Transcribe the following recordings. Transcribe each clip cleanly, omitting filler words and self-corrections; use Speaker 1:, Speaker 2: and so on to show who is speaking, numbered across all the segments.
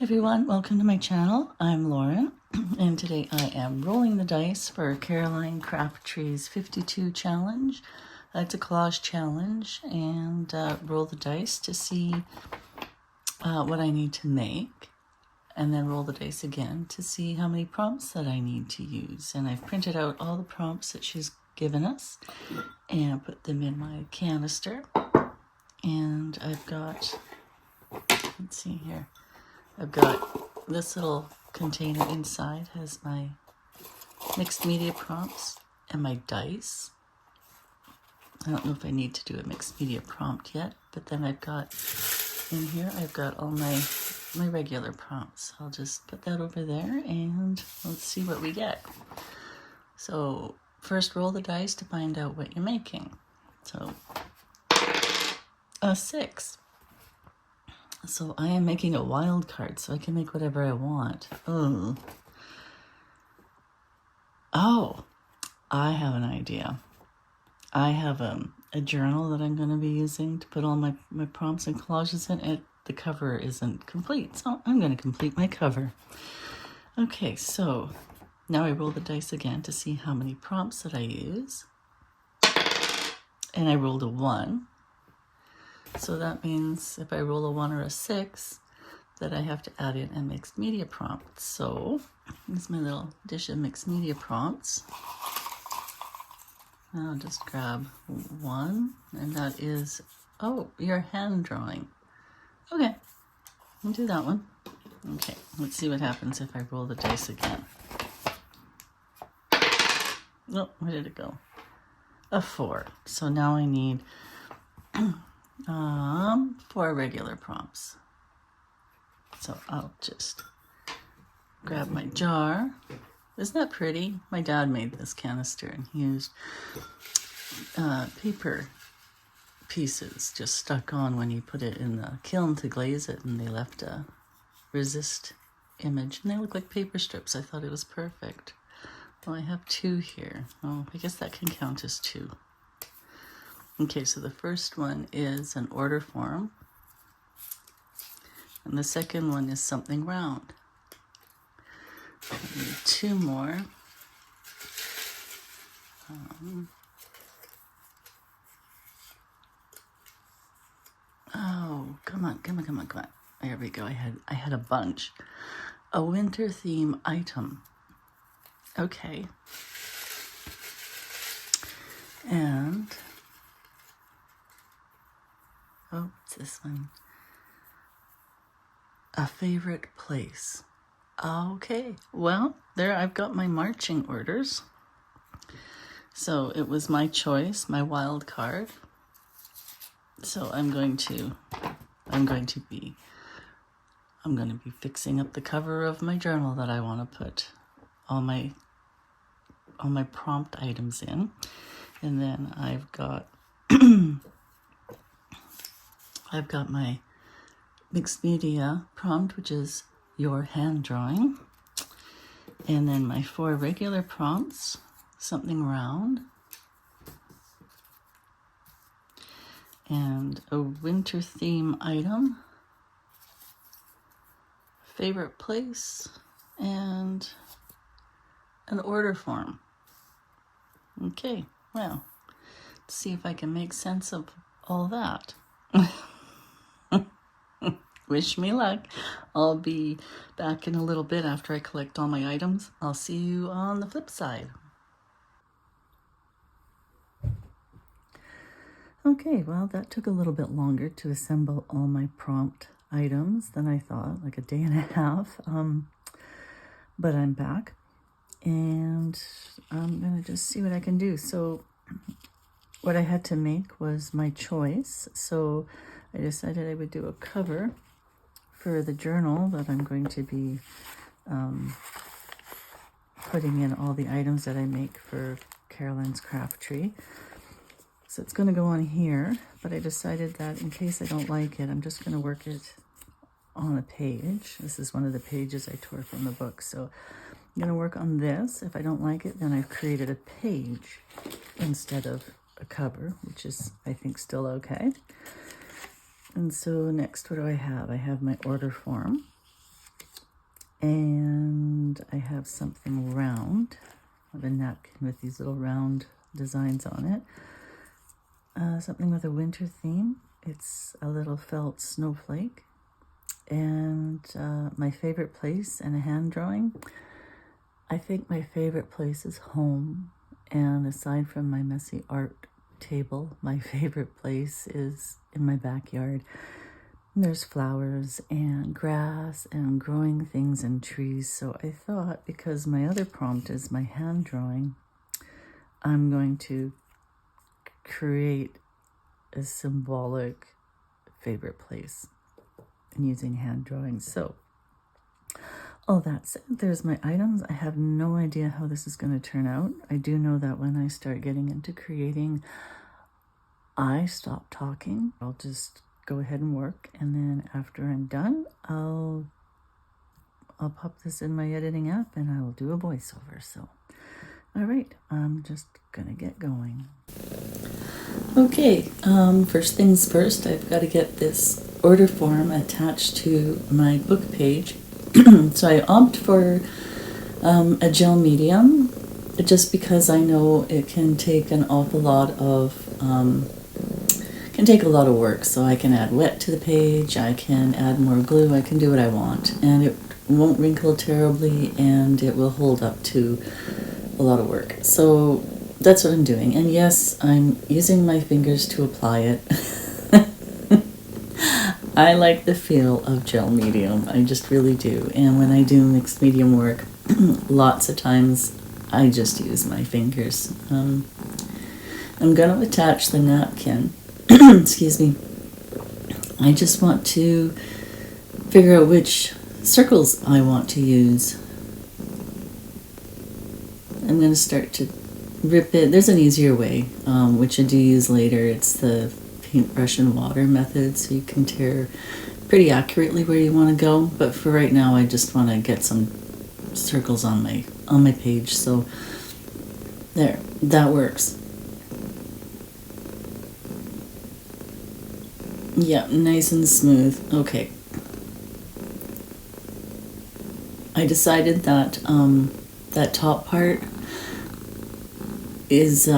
Speaker 1: Everyone, welcome to my channel. I'm Lauren, and today I am rolling the dice for Caroline Crafttree's 52 challenge. It's a collage challenge, and roll the dice to see what I need to make, and then roll the dice again to see how many prompts that I need to use. And I've printed out all the prompts that she's given us and put them in my canister. And I've got, let's see here, I've got this little container inside has my mixed media prompts and my dice. I don't know if I need to do a mixed media prompt yet, but then I've got in here, I've got all my regular prompts. I'll just put that over there and let's see what we get. So first roll the dice to find out what you're making. So a 6. So I am making a wild card, so I can make whatever I want. Oh, I have an idea. I have a journal that I'm going to be using to put all my prompts and collages in. And the cover isn't complete, so I'm going to complete my cover. Okay, so now I roll the dice again to see how many prompts that I use. And I rolled a 1. So that means if I roll a 1 or a 6, that I have to add in a mixed media prompt. So here's my little dish of mixed media prompts. I'll just grab 1, and that is, your hand drawing. Okay, I'll do that one. Okay, let's see what happens if I roll the dice again. Oh, where did it go? A 4. So now I need 4 regular prompts. So I'll just grab my jar. Isn't that pretty? My dad made this canister and he used paper pieces just stuck on when you put it in the kiln to glaze it, and they left a resist image and they look like paper strips. I thought it was perfect. Well, I have 2 here. Oh, I guess that can count as 2. Okay, so the first one is an order form, and the second one is something round. I need 2 more. Come on. There we go. I had a bunch. A winter theme item. Okay. And what's this one? A favorite place. Okay, well, there I've got my marching orders. So it was my choice, my wild card. So I'm going to be fixing up the cover of my journal that I want to put all my prompt items in. And then I've got my mixed media prompt, which is your hand drawing. And then my 4 regular prompts, something round. And a winter theme item. Favorite place. And an order form. Okay, well, let's see if I can make sense of all that. Wish me luck. I'll be back in a little bit after I collect all my items. I'll see you on the flip side. Okay, well, that took a little bit longer to assemble all my prompt items than I thought, like a day and a half. But I'm back, and I'm going to just see what I can do. So what I had to make was my choice. So I decided I would do a cover for the journal that I'm going to be putting in all the items that I make for Caroline's Craftree. So it's going to go on here, but I decided that in case I don't like it, I'm just going to work it on a page. This is one of the pages I tore from the book. So I'm going to work on this. If I don't like it, then I've created a page instead of a cover, which is, I think, still okay. And so next, what do I have? I have my order form. And I have something round. I have a napkin with these little round designs on it. Something with a winter theme. It's a little felt snowflake. And my favorite place and a hand drawing. I think my favorite place is home. And aside from my messy art table, my favorite place is in my backyard. There's flowers and grass and growing things and trees. So I thought, because my other prompt is my hand drawing, I'm going to create a symbolic favorite place and using hand drawing. So, oh, that's it. There's my items. I have no idea how this is going to turn out. I do know that when I start getting into creating, I stop talking. I'll just go ahead and work, and then after I'm done, I'll pop this in my editing app and I will do a voiceover. So, all right, I'm just gonna get going. Okay, first things first, I've got to get this order form attached to my book page. So I opt for a gel medium, just because I know it can take an awful lot of work. So I can add wet to the page, I can add more glue, I can do what I want, and it won't wrinkle terribly, and it will hold up to a lot of work. So that's what I'm doing. And yes, I'm using my fingers to apply it. I like the feel of gel medium, I just really do. And when I do mixed medium work, lots of times I just use my fingers. I'm going to attach the napkin. Excuse me. I just want to figure out which circles I want to use. I'm going to start to rip it. There's an easier way, which I do use later. It's the paintbrush and water method, so you can tear pretty accurately where you want to go. But for right now, I just want to get some circles on my page. So there, that works. Yeah, nice and smooth. Okay. I decided that that top part is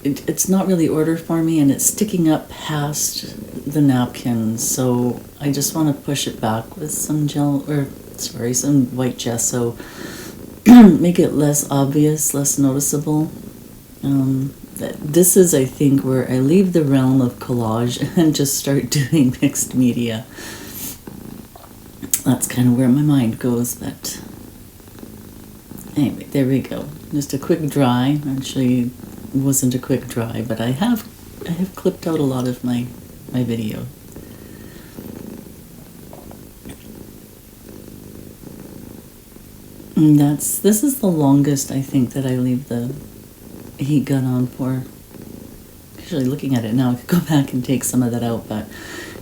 Speaker 1: it's not really ordered for me, and it's sticking up past the napkin, so I just want to push it back with some some white gesso, make it less obvious, less noticeable. This is, I think, where I leave the realm of collage and just start doing mixed media. That's kind of where my mind goes, but anyway, there we go. Just a quick dry. Actually, it wasn't a quick dry, but I have clipped out a lot of my video. And this is the longest, I think, that I leave the heat gun on for. Actually, looking at it now, I could go back and take some of that out, but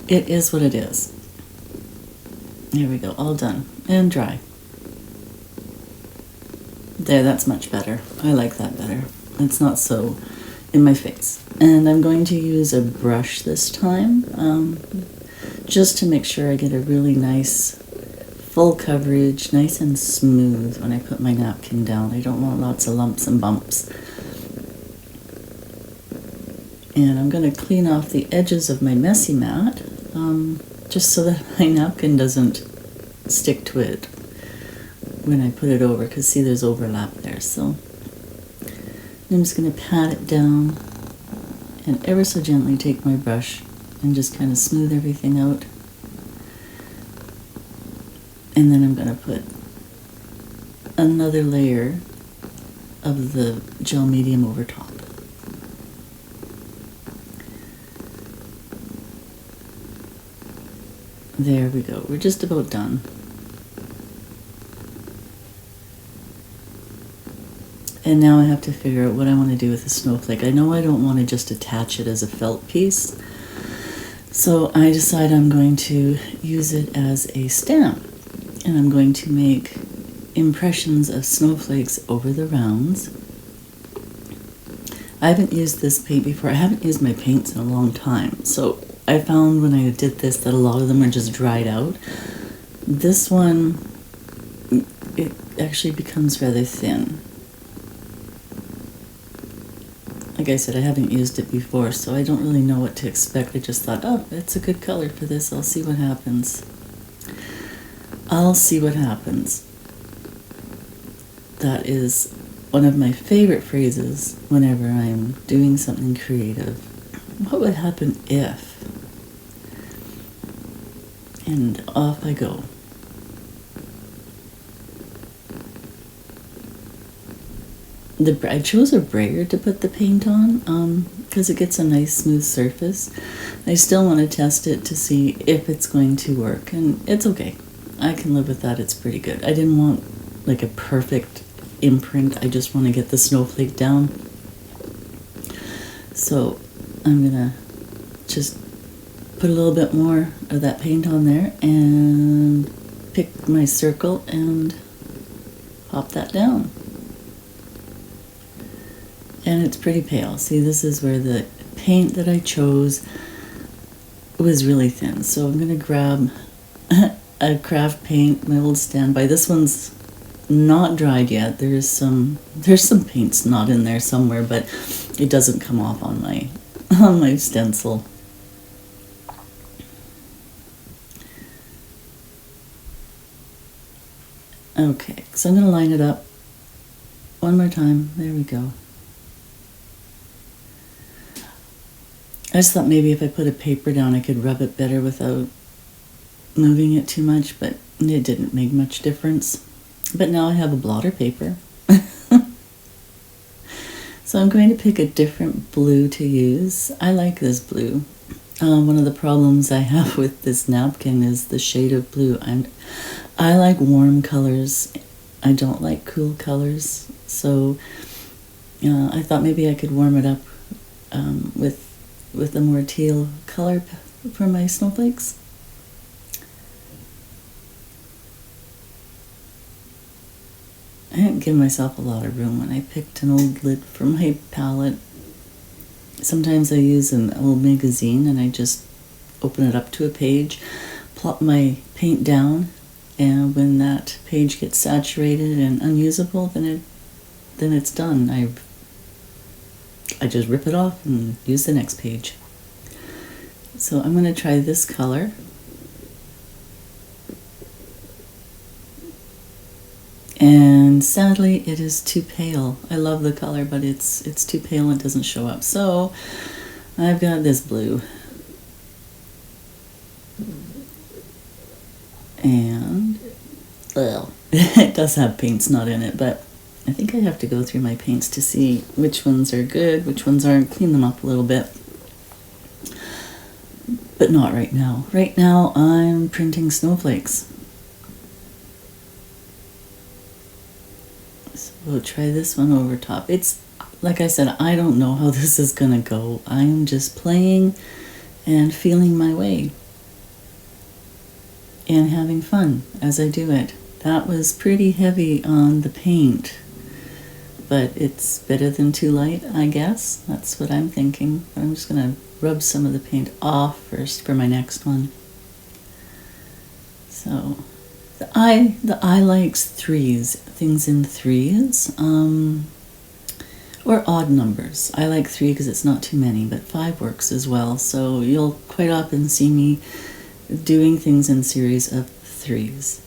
Speaker 1: it is what it is. There we go, all done and dry. There, that's much better. I like that better. It's not so in my face. And I'm going to use a brush this time, just to make sure I get a really nice full coverage, nice and smooth when I put my napkin down. I don't want lots of lumps and bumps. And I'm going to clean off the edges of my messy mat, just so that my napkin doesn't stick to it when I put it over, because see, there's overlap there. So I'm just going to pat it down and ever so gently take my brush and just kind of smooth everything out. And then I'm going to put another layer of the gel medium over top. There we go. We're just about done. And now I have to figure out what I want to do with the snowflake. I know I don't want to just attach it as a felt piece, so I decide I'm going to use it as a stamp. And I'm going to make impressions of snowflakes over the rounds. I haven't used this paint before. I haven't used my paints in a long time, so I found when I did this that a lot of them are just dried out. This one it actually becomes rather thin. Like I said, I haven't used it before, so I don't really know what to expect. I just thought, oh, it's a good color for this. I'll see what happens. I'll see what happens. That is one of my favorite phrases whenever I'm doing something creative. What would happen if? And off I go. I chose a brayer to put the paint on because it gets a nice smooth surface. I still want to test it to see if it's going to work, and it's okay. I can live with that. It's pretty good. I didn't want like a perfect imprint. I just want to get the snowflake down. So I'm gonna just put a little bit more of that paint on there and pick my circle and pop that down. And it's pretty pale. See, this is where the paint that I chose was really thin. So I'm going to grab a craft paint, my old standby. This one's not dried yet. There's some paint's not in there somewhere, but it doesn't come off on my stencil. Okay, so I'm going to line it up one more time. There we go. I just thought maybe if I put a paper down I could rub it better without moving it too much, but it didn't make much difference. But now I have a blotter paper. So I'm going to pick a different blue to use. I like this blue. One of the problems I have with this napkin is the shade of blue. I like warm colors. I don't like cool colors. So I thought maybe I could warm it up with a more teal color for my snowflakes. I didn't give myself a lot of room when I picked an old lid for my palette. Sometimes I use an old magazine and I just open it up to a page, plop my paint down, and when that page gets saturated and unusable, then it's done. I just rip it off and use the next page. So I'm going to try this color. And sadly, it is too pale. I love the color, but it's too pale and it doesn't show up. So I've got this blue. And, well, it does have paints not in it, but I think I have to go through my paints to see which ones are good, which ones aren't, clean them up a little bit. But not right now. Right now I'm printing snowflakes. So we'll try this one over top. It's, like I said, I don't know how this is gonna go. I'm just playing and feeling my way and having fun as I do it. That was pretty heavy on the paint, but it's better than too light, I guess. That's what I'm thinking. I'm just gonna rub some of the paint off first for my next one. So the eye likes threes, things in threes, or odd numbers. I like 3 because it's not too many, but 5 works as well. So you'll quite often see me doing things in series of 3s.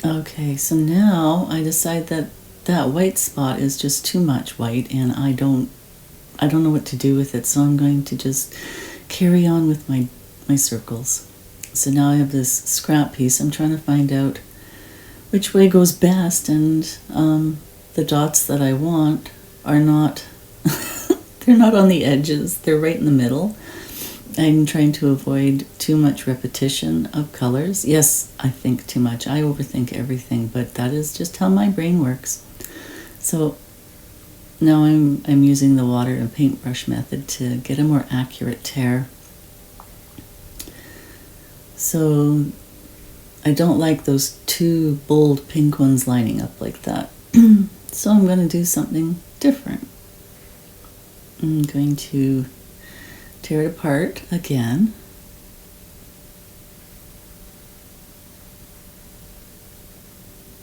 Speaker 1: Okay, so now I decide that that white spot is just too much white, and I don't know what to do with it, so I'm going to just carry on with my circles. So now I have this scrap piece. I'm trying to find out which way goes best, and the dots that I want are not, they're not on the edges, they're right in the middle. I'm trying to avoid too much repetition of colors. Yes, I think too much. I overthink everything, but that is just how my brain works. So now I'm using the water and paintbrush method to get a more accurate tear. So I don't like those 2 bold pink ones lining up like that. So I'm going to do something different. I'm going to tear it apart again.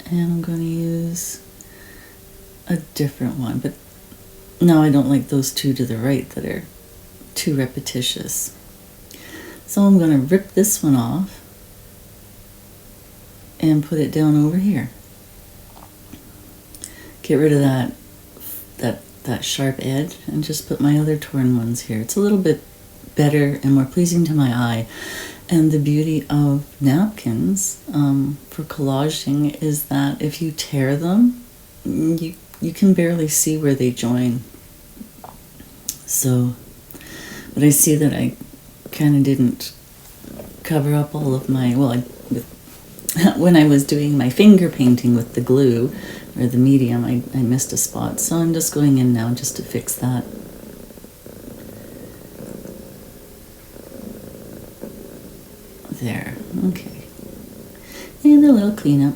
Speaker 1: And I'm going to use a different one, but no, I don't like those two to the right that are too repetitious. So I'm going to rip this one off and put it down over here. Get rid of that sharp edge and just put my other torn ones here. It's a little bit better and more pleasing to my eye. And the beauty of napkins for collaging is that if you tear them, you can barely see where they join. So, but I see that I kind of didn't cover up all of my, when I was doing my finger painting with the glue or the medium, I missed a spot. So I'm just going in now just to fix that. There, okay. And a little cleanup.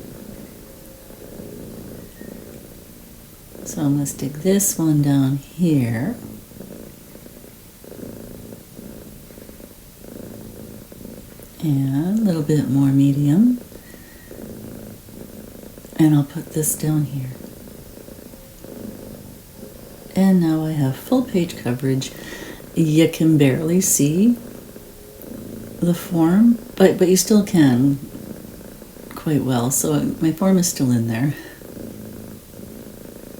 Speaker 1: So I'm going to stick this one down here. And a little bit more medium. And I'll put this down here. And now I have full page coverage. You can barely see the form, but you still can quite well. So my form is still in there.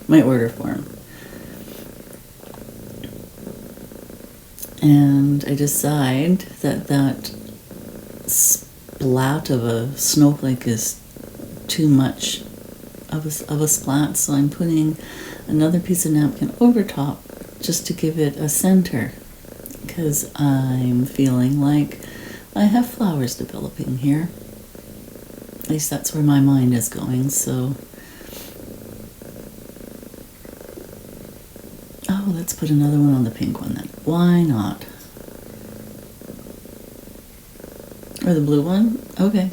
Speaker 1: My order form. And I decide that that splat of a snowflake is too much of a splat, so I'm putting another piece of napkin over top just to give it a center, because I'm feeling like I have flowers developing here. At least that's where my mind is going. So let's put another one on the pink one then. Why not? Or the blue one? Okay.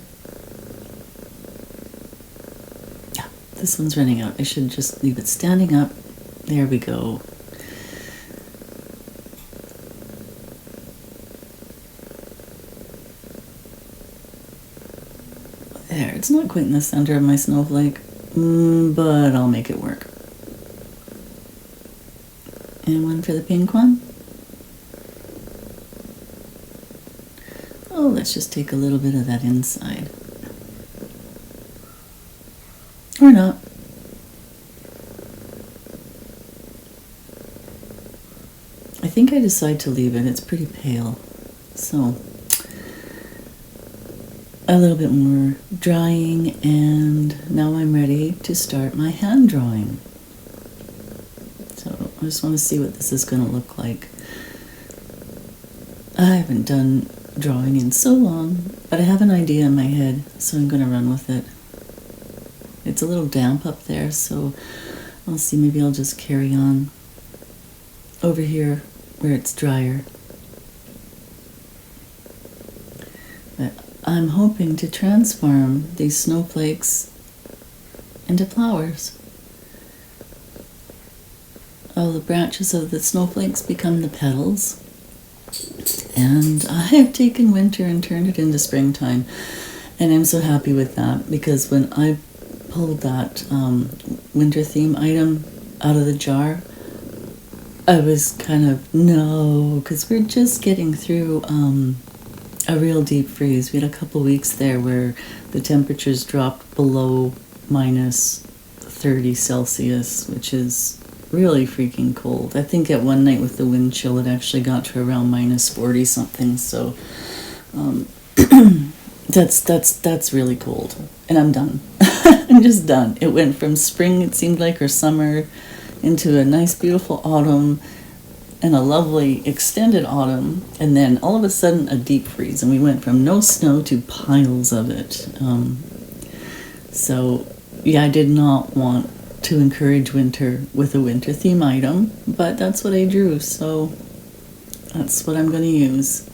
Speaker 1: Yeah, this one's running out. I should just leave it standing up. There we go. There, it's not quite in the center of my snowflake, but I'll make it work. And one for the pink one. Oh, let's just take a little bit of that inside. Or not. I think I decide to leave it. It's pretty pale. So, a little bit more drying, and now I'm ready to start my hand drawing. So I just want to see what this is going to look like. I haven't done drawing in so long, but I have an idea in my head, so I'm going to run with it. It's a little damp up there, so I'll see. Maybe I'll just carry on over here where it's drier. But I'm hoping to transform these snowflakes into flowers. All the branches of the snowflakes become the petals. And I have taken winter and turned it into springtime. And I'm so happy with that, because when I pulled that winter theme item out of the jar, I was kind of, no, because we're just getting through a real deep freeze. We had a couple weeks there where the temperatures dropped below minus 30 Celsius, which is really freaking cold. I think at one night with the wind chill, it actually got to around minus 40 something. So that's really cold, and I'm done. I'm just done. It went from spring, it seemed like, or summer, into a nice beautiful autumn and a lovely extended autumn, and then all of a sudden a deep freeze, and we went from no snow to piles of it. So yeah, I did not want to encourage winter with a winter theme item, but that's what I drew, so that's what I'm going to use.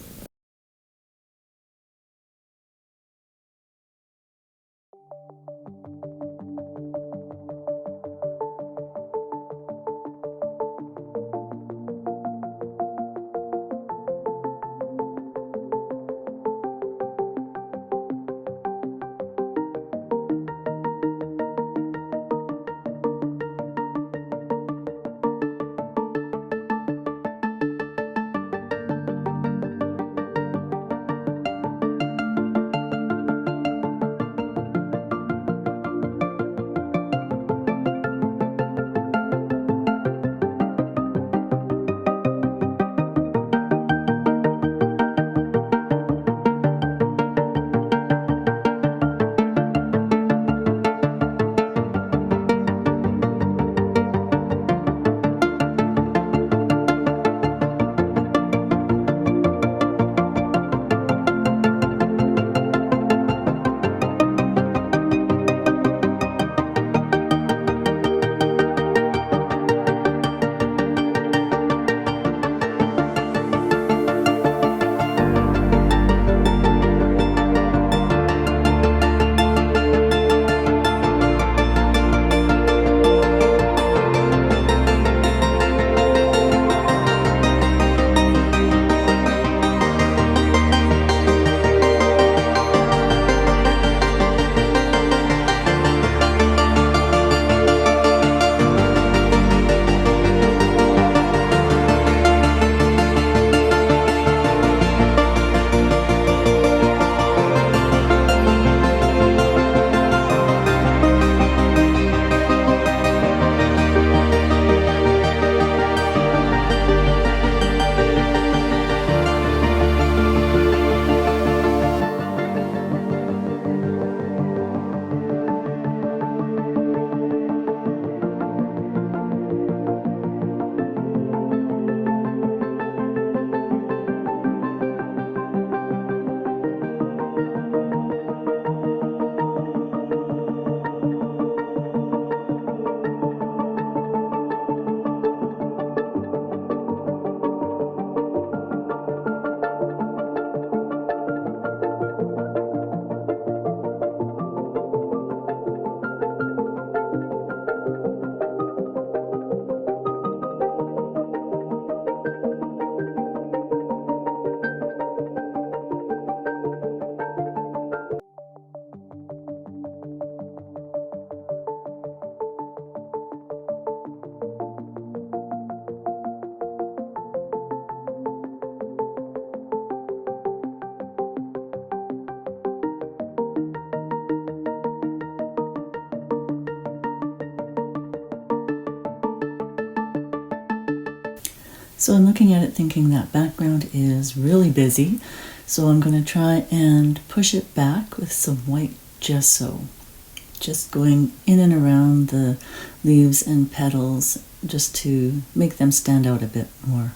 Speaker 1: So I'm looking at it thinking that background is really busy. So I'm going to try and push it back with some white gesso. Just going in and around the leaves and petals just to make them stand out a bit more.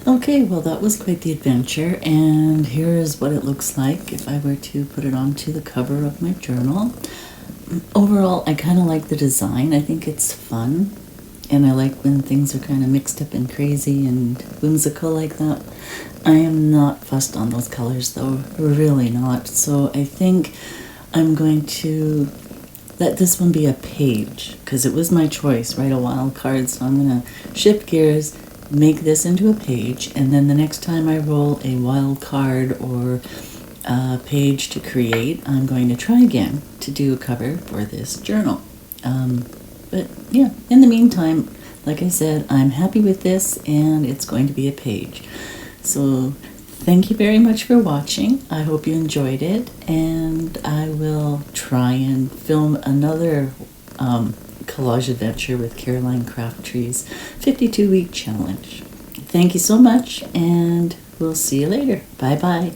Speaker 1: Okay, well that was quite the adventure, and here is what it looks like if I were to put it onto the cover of my journal. Overall, I kind of like the design. I think it's fun, and I like when things are kind of mixed up and crazy and whimsical like that. I am not fussed on those colors though, really not. So I think I'm going to let this one be a page, because it was my choice, write a wild card. So I'm going to shift gears, make this into a page, and then the next time I roll a wild card or a page to create, I'm going to try again to do a cover for this journal. But yeah, in the meantime, like I said, I'm happy with this, and it's going to be a page. So thank you very much for watching. I hope you enjoyed it, and I will try and film another collage adventure with Caroline Craft Tree's 52-week challenge. Thank you so much, and we'll see you later. Bye-bye.